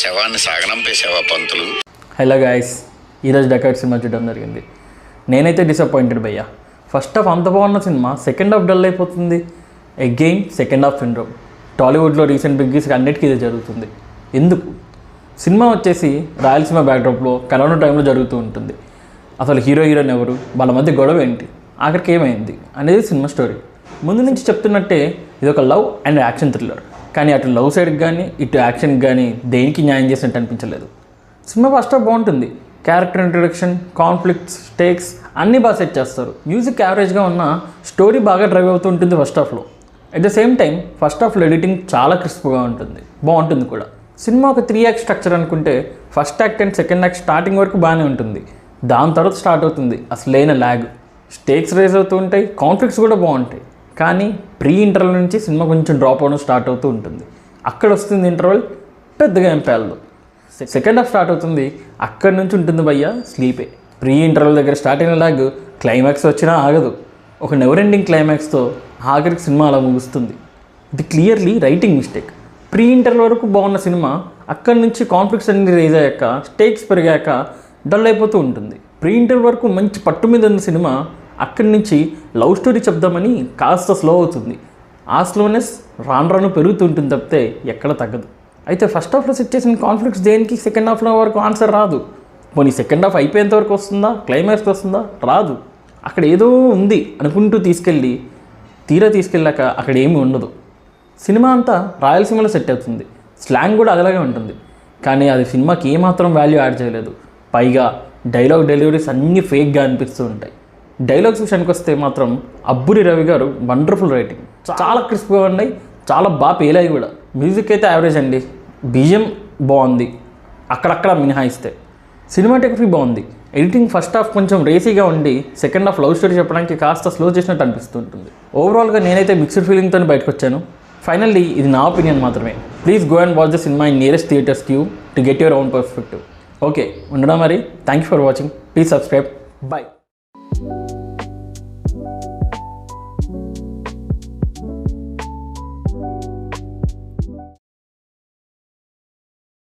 శవాన్ని సాగనంపేసావా పంతులు? Hello guys, ఈరోజు dacoit cinema చూడడం జరిగింది. నేనైతే డిసప్పాయింటెడ్ భయ్యా. ఫస్ట్ హాఫ్ అంత బాగున్న సినిమా సెకండ్ హాఫ్ డల్ అయిపోతుంది. Again second half syndrome. టాలీవుడ్లో రీసెంట్ బిగ్గీస్ అన్నిటికీ ఇది జరుగుతుంది. ఎందుకు? సినిమా వచ్చేసి రాయలసీమ బ్యాక్డ్రాప్లో కరోనా టైంలో జరుగుతూ ఉంటుంది. అసలు హీరోయిన్ ఎవరు, వాళ్ళ మధ్య గొడవ ఏంటి, ఆఖరికి ఏమైంది అనేది సినిమా స్టోరీ. ముందు నుంచి చెప్తున్నట్టే ఇది ఒక లవ్ అండ్ యాక్షన్ థ్రిల్లర్. కానీ అటు లవ్ సైడ్కి కానీ ఇటు యాక్షన్కి కానీ దేనికి న్యాయం చేసినట్టు అనిపించలేదు. సినిమా ఫస్ట్ హాఫ్ బాగుంటుంది. క్యారెక్టర్ ఇంట్రడక్షన్, కాన్ఫ్లిక్ట్స్, స్టేక్స్ అన్నీ బాగా సెట్ చేస్తారు. మ్యూజిక్ యావరేజ్గా ఉన్న, స్టోరీ బాగా డ్రైవ్ అవుతూ ఉంటుంది ఫస్ట్ హాఫ్లో. At the same time first హాఫ్లో ఎడిటింగ్ చాలా క్రిస్ప్గా ఉంటుంది, బాగుంటుంది కూడా. సినిమా ఒక 3 యాక్ట్ స్ట్రక్చర్ అనుకుంటే first act and second act starting వరకు బాగానే ఉంటుంది. దాని తర్వాత స్టార్ట్ అవుతుంది అసలైన ల్యాగ్. స్టేక్స్ రేజ్ అవుతూ ఉంటాయి, కాన్ఫ్లిక్ట్స్ కూడా బాగుంటాయి. కానీ ప్రీ ఇంటర్వల్ నుంచి సినిమా కొంచెం డ్రాప్ అవడం స్టార్ట్ అవుతూ ఉంటుంది. అక్కడ వస్తుంది ఇంటర్వల్, పెద్దగా ఏం పేలదు. సెకండ్ హాఫ్ స్టార్ట్ అవుతుంది, అక్కడి నుంచి ఉంటుంది భయ్యా స్లీపే. ప్రీ ఇంటర్వల్ దగ్గర స్టార్ట్ అయిన లాగ్ క్లైమాక్స్ వచ్చినా ఆగదు. ఒక నెవర్ ఎండింగ్ క్లైమాక్స్తో ఆఖరికి సినిమా అలా ముగుస్తుంది. ఇది clearly writing mistake. Pre interval వరకు బాగున్న సినిమా అక్కడి నుంచి కాన్ఫ్లిక్ట్స్ అన్ని రేజ్ అయ్యాక, స్టేక్స్ పెరిగాక డల్ అయిపోతూ ఉంటుంది. ప్రీ ఇంటర్వల్ వరకు మంచి పట్టు మీద ఉన్న సినిమా అక్కడి నుంచి లవ్ స్టోరీ చెప్దామని కాస్త స్లో అవుతుంది. ఆ స్లోనెస్ రాను పెరుగుతూ ఉంటుంది తప్పితే ఎక్కడ తగ్గదు. అయితే ఫస్ట్ హాఫ్లో సెట్ చేసిన కాన్ఫ్లిక్ట్స్ దేనికి సెకండ్ హాఫ్లో వరకు ఆన్సర్ రాదు. పోనీ సెకండ్ హాఫ్ అయిపోయేంత వరకు వస్తుందా, క్లైమాక్స్కి వస్తుందా? రాదు. అక్కడ ఏదో ఉంది అనుకుంటూ తీసుకెళ్ళాక అక్కడ ఏమీ ఉండదు. సినిమా అంతా రాయలసీమలో సెట్ అవుతుంది, స్లాంగ్ కూడా అలాగే ఉంటుంది. కానీ అది సినిమాకి ఏమాత్రం వాల్యూ యాడ్ చేయలేదు. పైగా డైలాగ్ డెలివరీస్ అన్నీ ఫేక్గా అనిపిస్తూ ఉంటాయి. డైలాగ్స్ విషయానికి వస్తే మాత్రం అబ్బురి రవి గారు వండర్ఫుల్ రైటింగ్, చాలా క్రిస్ప్గా ఉన్నాయి, చాలా బాగా పేలాయి కూడా. మ్యూజిక్ అయితే యావరేజ్ అండి, బీజిఎం బాగుంది అక్కడక్కడ మినహాయిస్తే. సినిమాటోగ్రఫీ బాగుంది. ఎడిటింగ్ ఫస్ట్ హాఫ్ కొంచెం రేసీగా ఉండి సెకండ్ హాఫ్ లవ్ స్టోరీ చెప్పడానికి కాస్త స్లో చేసినట్టు అనిపిస్తుంటుంది. ఓవరాల్గా నేనైతే మిక్స్డ్ ఫీలింగ్తో బయటకు వచ్చాను. ఫైనల్లీ ఇది నా ఒపీనియన్ మాత్రమే. Please go and watch the cinema in nearest theatres queue to get your own perspective. Okay, ఉండడం మరి. Thank you for watching. Please subscribe. Bye.